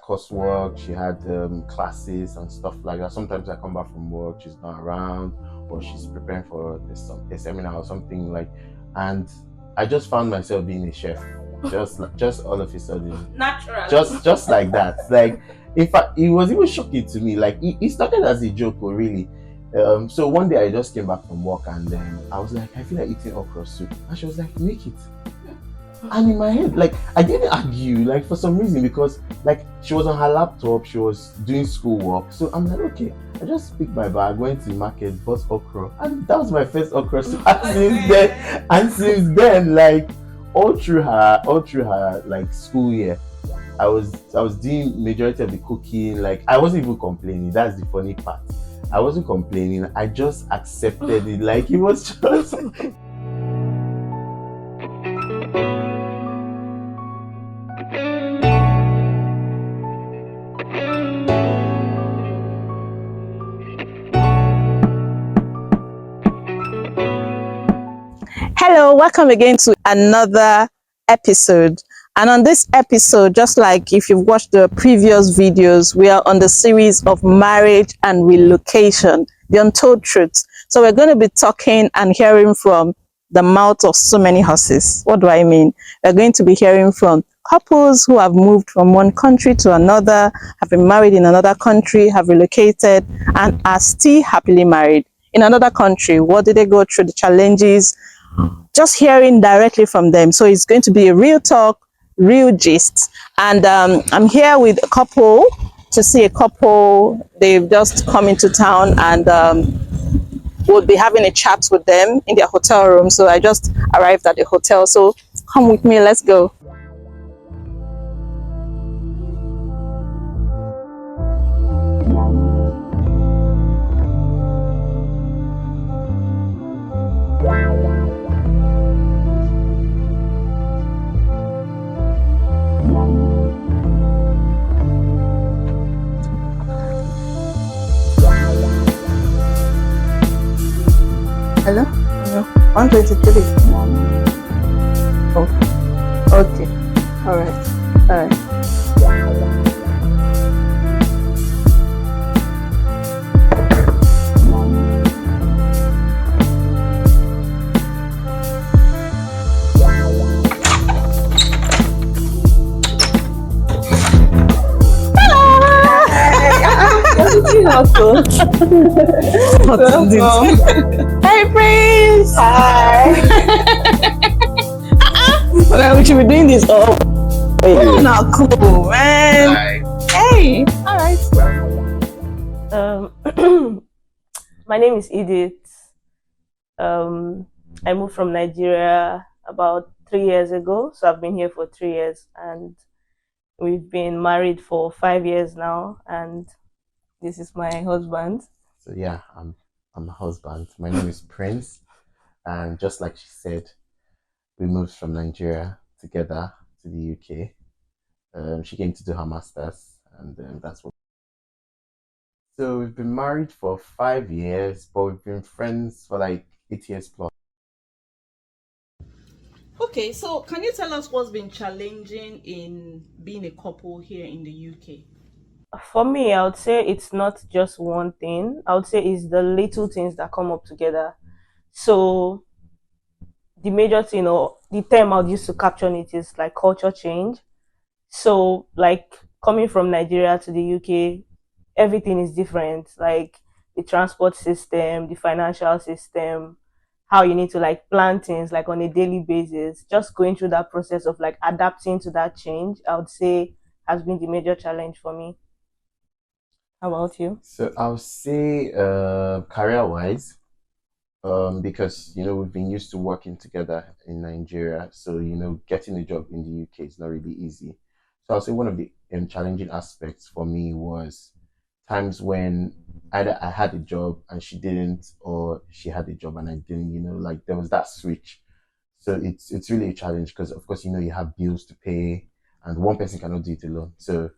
coursework, she had classes and stuff like that. Sometimes I come back from work, she's not around, or she's preparing for a seminar or something like. And I just found myself being a chef, just all of a sudden, natural, just like that. Like, in fact, it was even shocking to me. Like, it started as a joke, but really. So one day I just came back from work and then I was like, I feel like eating okra soup, and she was like, make it. And in my head, like, I didn't argue, like, for some reason, because like she was on her laptop, she was doing schoolwork. So I'm like, okay, I just picked my bag, went to the market, bought okra, and that was my first okra soup. And since then, like, all through her like school year, I was doing majority of the cooking. Like, I wasn't even complaining. That's the funny part. I wasn't complaining. I just accepted it. Like, it was just. Hello, welcome again to another episode. And on this episode, just like if you've watched the previous videos, we are on the series of marriage and relocation, the untold truths. So we're going to be talking and hearing from the mouth of so many horses. What do I mean? We're going to be hearing from couples who have moved from one country to another, have been married in another country, have relocated, and are still happily married in another country. What did they go through? The challenges? Just hearing directly from them. So it's going to be a real talk, real gist. And I'm here with a couple to see a couple. They've just come into town and we'll be having a chat with them in their hotel room. So I just arrived at the hotel. So come with me, let's go. Hello? Hello? 123. Oh, okay. All right. All right. Hey, Prince! Hi. Well, we should be doing this all. Oh, now cool, man. Hey, all right. My name is Edith. I moved from Nigeria about 3 years ago, so I've been here for 3 years, and we've been married for 5 years now, and this is my husband. So yeah, I'm a husband. My name is Prince, and just like she said, we moved from Nigeria together to the UK. She came to do her masters, and that's what. So we've been married for 5 years, but we've been friends for like 8 years plus. Okay, so can you tell us what's been challenging in being a couple here in the UK? For me, I would say it's not just one thing. I would say it's the little things that come up together. So the major thing, or the term I would use to capture it, is like culture change. So like coming from Nigeria to the UK, everything is different. Like the transport system, the financial system, how you need to like plan things like on a daily basis. Just going through that process of like adapting to that change, I would say has been the major challenge for me. How about you? So I'll say career-wise, because we've been used to working together in Nigeria, so getting a job in the UK is not really easy. So I'll say one of the challenging aspects for me was times when either I had a job and she didn't, or she had a job and I didn't. Like, there was that switch. So it's really a challenge because of course you have bills to pay, and one person cannot do it alone. So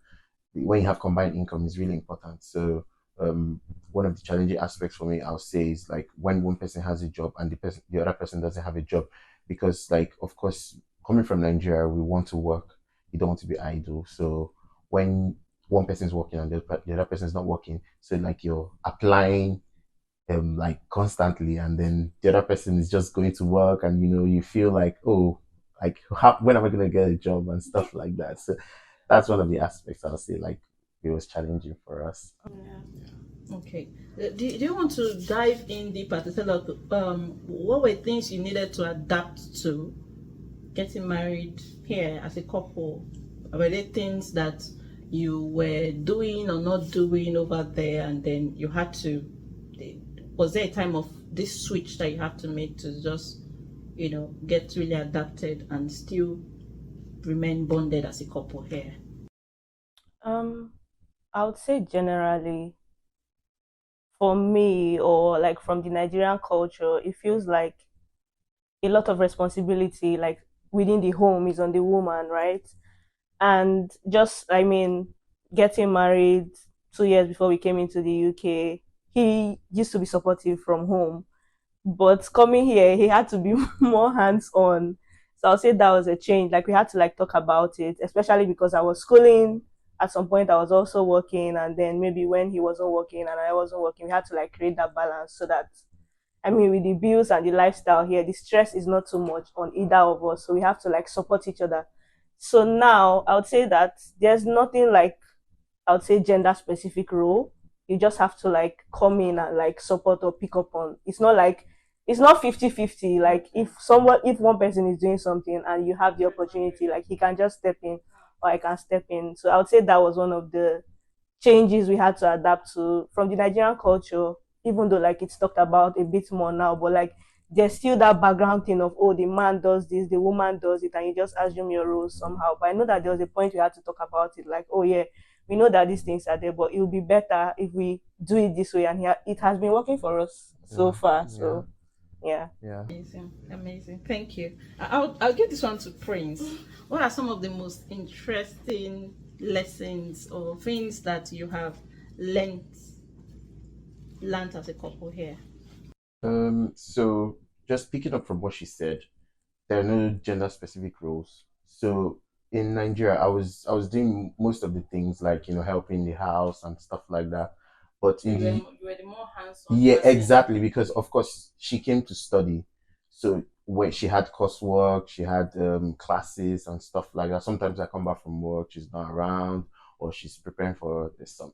when you have combined income is really important. So one of the challenging aspects for me, I'll say, is like when one person has a job and the other person doesn't have a job, because like of course coming from Nigeria, we want to work. You don't want to be idle. So when one person's working and the other person is not working. So like you're applying like constantly, and then the other person is just going to work, and you feel like, oh, like when am I gonna get a job and stuff like that. So that's one of the aspects I'll say like it was challenging for us. Okay. Do you want to dive in deeper to tell us what were things you needed to adapt to getting married here as a couple? Were there things that you were doing or not doing over there, and then you had to? Was there a time of this switch that you have to make to just, get really adapted and still remain bonded as a couple here? I would say generally for me, or like from the Nigerian culture, it feels like a lot of responsibility, like within the home, is on the woman, right? And just, I mean, getting married 2 years before we came into the UK, he used to be supportive from home, but coming here, he had to be more hands on. So I'll say that was a change. Like we had to like talk about it, especially because I was schooling. At some point, I was also working, and then maybe when he wasn't working and I wasn't working, we had to like create that balance so that, I mean, with the bills and the lifestyle here, the stress is not too much on either of us. So we have to like support each other. So now I would say that there's nothing like, I would say, gender specific role. You just have to like come in and like support or pick up on. It's not like, it's not 50-50. Like if one person is doing something and you have the opportunity, like he can just step in or I can step in. So I would say that was one of the changes we had to adapt to from the Nigerian culture, even though like it's talked about a bit more now, but like there's still that background thing of, oh, the man does this, the woman does it, and you just assume your roles somehow. But I know that there was a point we had to talk about it, like, oh yeah, we know that these things are there, but it will be better if we do it this way, and it has been working for us so far. So yeah. Amazing, amazing. Thank you. I'll give this one to Prince. What are some of the most interesting lessons or things that you have learned as a couple here? So just picking up from what she said, there are no gender specific roles. So in Nigeria, I was doing most of the things like helping the house and stuff like that. But So in the you were the more hands-on yeah, person. exactly, because of course she came to study. So when she had coursework, she had classes and stuff like that. Sometimes I come back from work, she's not around, or she's preparing for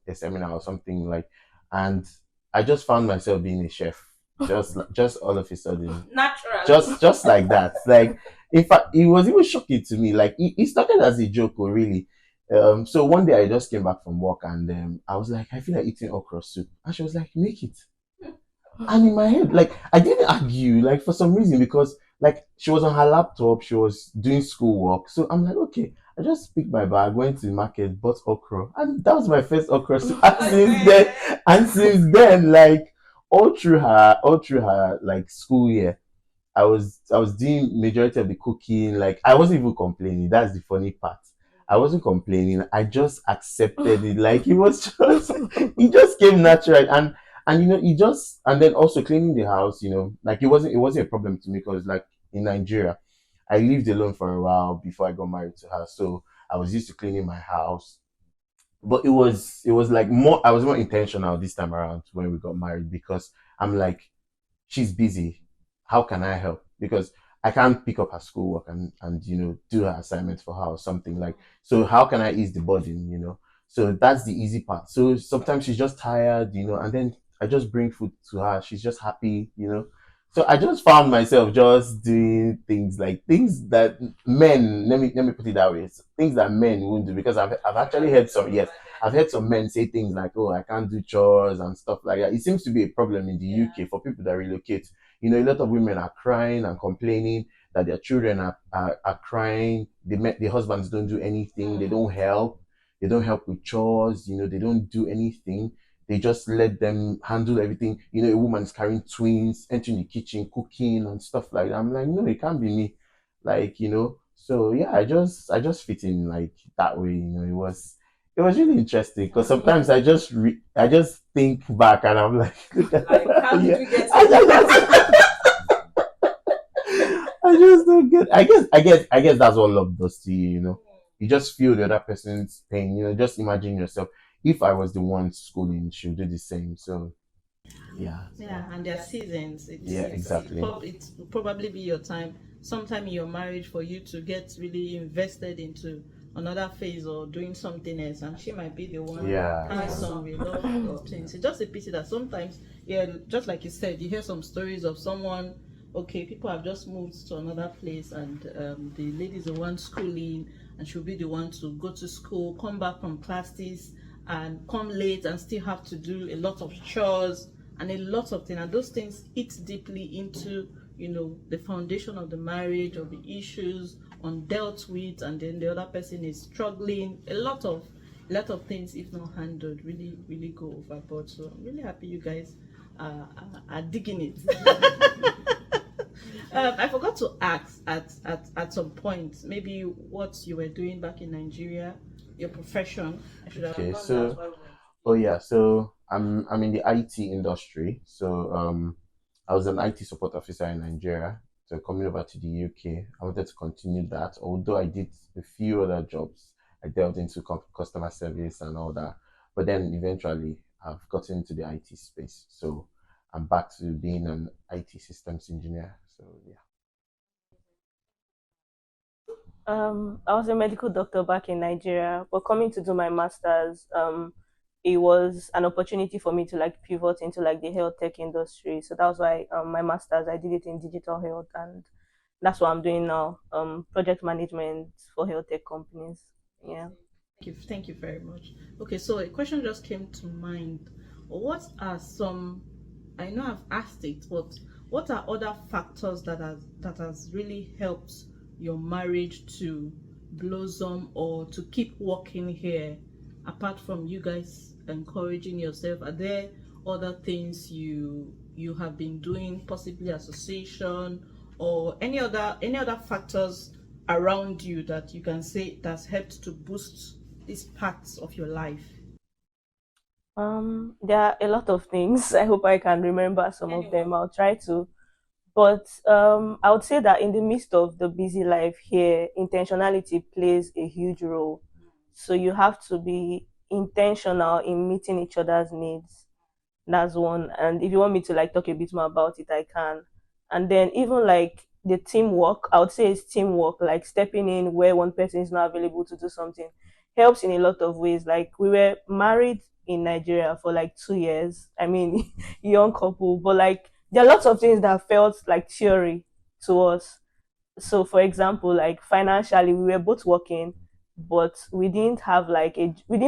a seminar or something like. And I just found myself being a chef, just all of a sudden, Natural. just like that. Like, in fact, it was even shocking to me. Like, it started as a joke, or really. So one day I just came back from work, and I was like, I feel like eating okra soup, and she was like, make it. And in my head, like, I didn't argue, like, for some reason, because like she was on her laptop, she was doing schoolwork. So I'm like, okay. I just picked my bag, went to the market, bought okra, and that was my first okra soup. And since then, like all through her like school year, I was doing majority of the cooking. Like, I wasn't even complaining. That's the funny part. I wasn't complaining. I just accepted it. Like, it was just it just came natural. And it just, and then also cleaning the house, like, it wasn't a problem to me, because like in Nigeria, I lived alone for a while before I got married to her. So I was used to cleaning my house. But it was like more, I was more intentional this time around when we got married, because I'm like, she's busy. How can I help? Because I can't pick up her schoolwork and do her assignments for her or something like. So how can I ease the burden? So that's the easy part. So sometimes she's just tired, and then I just bring food to her. She's just happy. So I just found myself just doing things that men. Let me put it that way. Things that men won't do, because I've actually heard some. Yes, I've heard some men say things like, "Oh, I can't do chores and stuff like that." It seems to be a problem in the UK for people that relocate. A lot of women are crying and complaining that their children are crying. The husbands don't do anything. They don't help with chores. They don't do anything. They just let them handle everything. A woman is carrying twins, entering the kitchen, cooking and stuff like that. I'm like, no, it can't be me. Like. So yeah, I just fit in like that way. It was really interesting, because sometimes I just think back, and I'm like, Like, how did yeah. we get I, to I, I just don't get. I guess that's what love does to you. you just feel the other person's pain. Just imagine yourself. If I was the one schooling, she'll do the same. So yeah. Yeah, and their seasons. Yeah, exactly. It will probably be your time, sometime in your marriage, for you to get really invested into another phase or doing something else, and she might be the one hands-on with all of things. It's just a pity that sometimes, yeah, just like you said, you hear some stories of someone. Okay, people have just moved to another place, and the lady's the one schooling, and she'll be the one to go to school, come back from classes, and come late, and still have to do a lot of chores and a lot of things, and those things eat deeply into the foundation of the marriage, of the issues undealt with, and then the other person is struggling. A lot of things, if not handled, really really go overboard. So I'm really happy you guys are digging it. I forgot to ask at some point, maybe what you were doing back in Nigeria, your profession. I should have Okay, done so that while we oh yeah, so I'm in the IT industry. So I was an IT support officer in Nigeria. So coming over to the UK, I wanted to continue that. Although I did a few other jobs, I delved into customer service and all that. But then eventually, I've gotten into the IT space. So I'm back to being an IT systems engineer. So yeah. I was a medical doctor back in Nigeria, but coming to do my master's, it was an opportunity for me to like pivot into like the health tech industry. So that was why my master's I did it in digital health, and that's what I'm doing now. Project management for health tech companies. Yeah. Thank you very much. Okay, so a question just came to mind. What are some, I know I've asked it, but what are other factors that has really helped your marriage to blossom or to keep working here, apart from you guys encouraging yourself? Are there other things you have been doing, possibly association, or any other factors around you that you can say that's helped to boost these parts of your life? There are a lot of things. I hope I can remember some of them. I'll try to. But I would say that in the midst of the busy life here, intentionality plays a huge role. So you have to be intentional in meeting each other's needs. That's one. And if you want me to like talk a bit more about it, I can. And then even like the teamwork, I would say it's teamwork, like stepping in where one person is not available to do something helps in a lot of ways. Like we were married in Nigeria for like 2 years. I mean, young couple, but like there are lots of things that felt like theory to us. So for example, like financially we were both working, but we didn't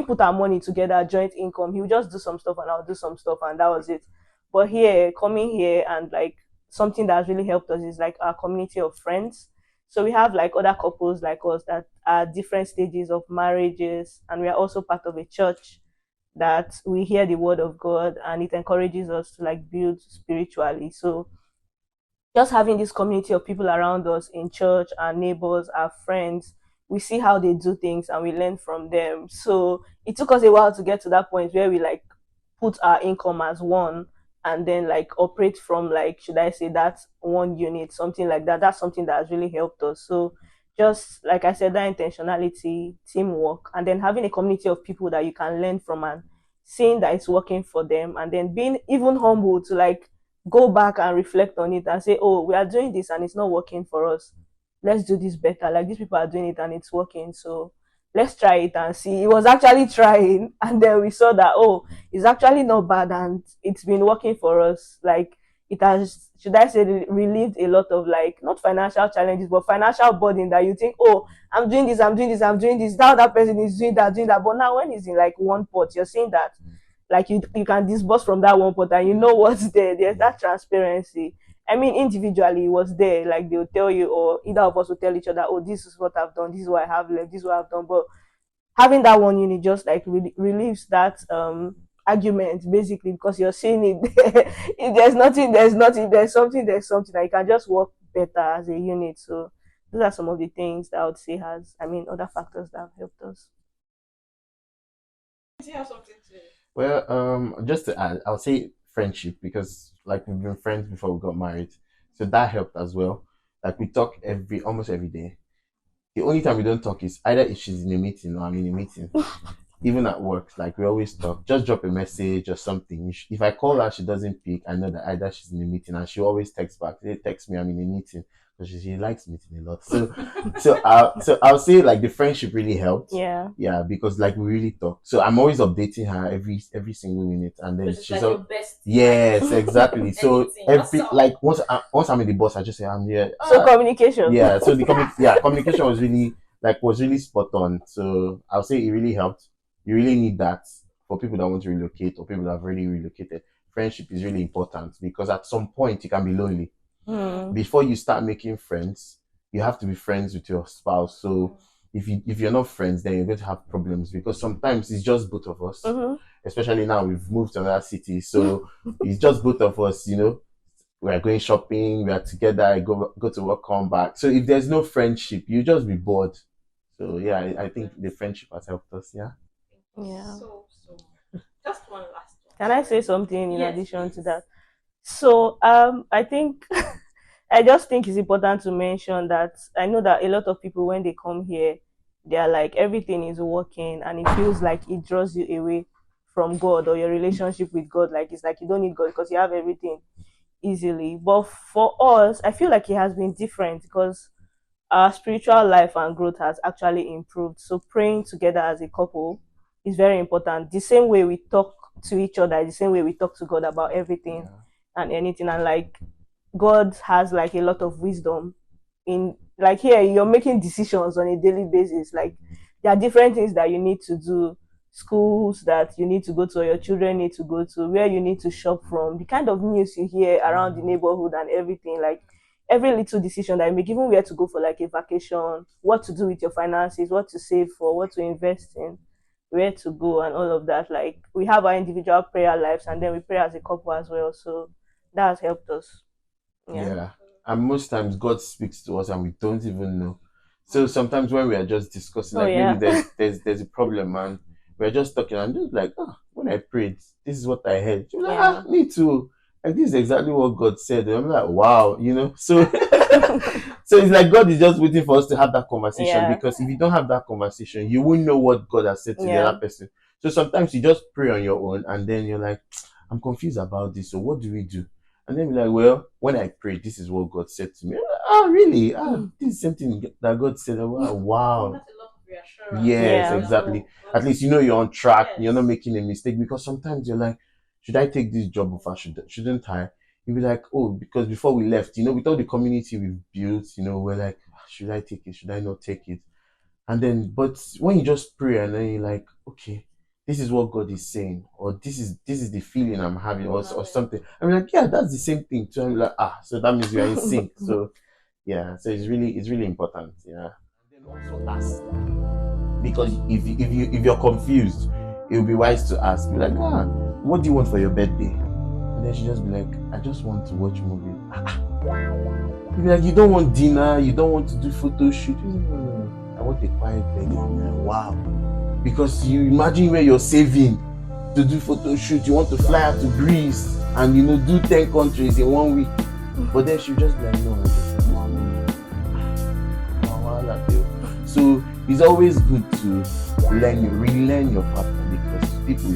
put our money together, joint income. He would just do some stuff and I'll do some stuff, and that was it. But here, coming here, and like something that's really helped us is like our community of friends. So we have like other couples like us that are different stages of marriages, and we are also part of a church that we hear the word of God, and it encourages us to like build spiritually. So just having this community of people around us in church, our neighbors, our friends, we see how they do things and we learn from them. So it took us a while to get to that point where we like put our income as one, and then like operate from, like, should I say, that one unit, something like that. That's something that has really helped us. So just like I said, that intentionality, teamwork, and then having a community of people that you can learn from, and seeing that it's working for them, and then being even humble to like go back and reflect on it and say, oh, we are doing this and it's not working for us, let's do this better. Like these people are doing it and it's working, so let's try it and see. It was actually trying, and then we saw that, oh, it's actually not bad and it's been working for us. Like it has, should I say, relieved a lot of, like, not financial challenges but financial burden that you think, oh, I'm doing this, I'm doing this, I'm doing this, that other person is doing that. But now when it's in like one pot, you're seeing that like you can disburse from that one pot and you know what's there. There's that transparency. I mean, individually it was there, like they'll tell you, or either of us will tell each other, oh, this is what I've done, this is what I have left, this is what I've done. But having that one unit just like relieves that argument, basically, because you're seeing it. If there's nothing, there's nothing. If there's something, there's something that you can just work better as a unit. So those are some of the things that I would say other factors that have helped us. Well, just to add, I'll say friendship, because like we've been friends before we got married, so that helped as well. Like we talk almost every day. The only time we don't talk is either if she's in a meeting or I'm in a meeting. Even at work, like we always talk. Just drop a message or something. If I call her, she doesn't pick. I know that either she's in a meeting, and she always texts back. They text me, I'm in a meeting, because she likes meeting a lot. So I'll say like the friendship really helped. Yeah, because like we really talk. So I'm always updating her every single minute, and then she's like your best. yes, exactly. So Anything, every WhatsApp. like once I'm in the bus, I just say I'm here. So communication. Yeah. So the communication was really spot on. So I'll say it really helped. You really need that for people that want to relocate or people that have already relocated. Friendship is really important because at some point you can be lonely. Before you start making friends, you have to be friends with your spouse. So if you're not friends, then you're going to have problems because sometimes it's just both of us. Especially now we've moved to another city, so it's just both of us. We are going shopping, we are together. I go to work, come back. So if there's no friendship, you just be bored. So yeah, I think the friendship has helped us. Yeah. So just one last one. Can I say something in addition please. to that? So I think I just think it's important to mention that I know that a lot of people when they come here, they are like everything is working and it feels like it draws you away from God or your relationship with God. Like it's like you don't need God because you have everything easily. But for us, I feel like it has been different because our spiritual life and growth has actually improved. So praying together as a couple is very important. The same way we talk to each other, the same way we talk to God about everything and anything. And like God has like a lot of wisdom in like here you're making decisions on a daily basis. Like there are different things that you need to do, schools that you need to go to or your children need to go to, where you need to shop from, the kind of news you hear around the neighborhood and everything. Like every little decision that you make, even where to go for like a vacation, what to do with your finances, what to save for, what to invest in, where to go and all of that. Like we have our individual prayer lives and then we pray as a couple as well. So that has helped us. Yeah. And most times God speaks to us and we don't even know. So sometimes when we are just discussing, like maybe there's a problem and we're just talking and just like, when I prayed, this is what I heard. You're like, me too. Like this is exactly what God said. And I'm like, wow, So so it's like God is just waiting for us to have that conversation because if you don't have that conversation, you won't know what God has said to the other person. So sometimes you just pray on your own and then you're like, I'm confused about this. So what do we do? And then we're like, well, when I prayed, this is what God said to me. Like, really? This is something that God said. Wow. That's a lot of reassurance. Yes, exactly. At least you're on track. You're not making a mistake because sometimes you're like, should I take this job or shouldn't I? You'll be like, oh, because before we left, with all the community we've built, we're like, should I take it? Should I not take it? And then, but when you just pray and then you're like, okay, this is what God is saying, or this is the feeling I'm having, or something. I'm like, yeah, that's the same thing too. I'm like, so that means we are in sync. So yeah, so it's really important. Yeah. And then also ask, because if you're confused, it would be wise to ask. Be like, what do you want for your birthday? And then she just be like, I just want to watch movie. You'll be like, you don't want dinner, you don't want to do photo shoot. I want a quiet birthday. Wow. Because you imagine where you're saving to do photo shoot, you want to fly out to Greece and do 10 countries in 1 week. But then she'll just be like, no, I just want. So it's always good to relearn your partner because people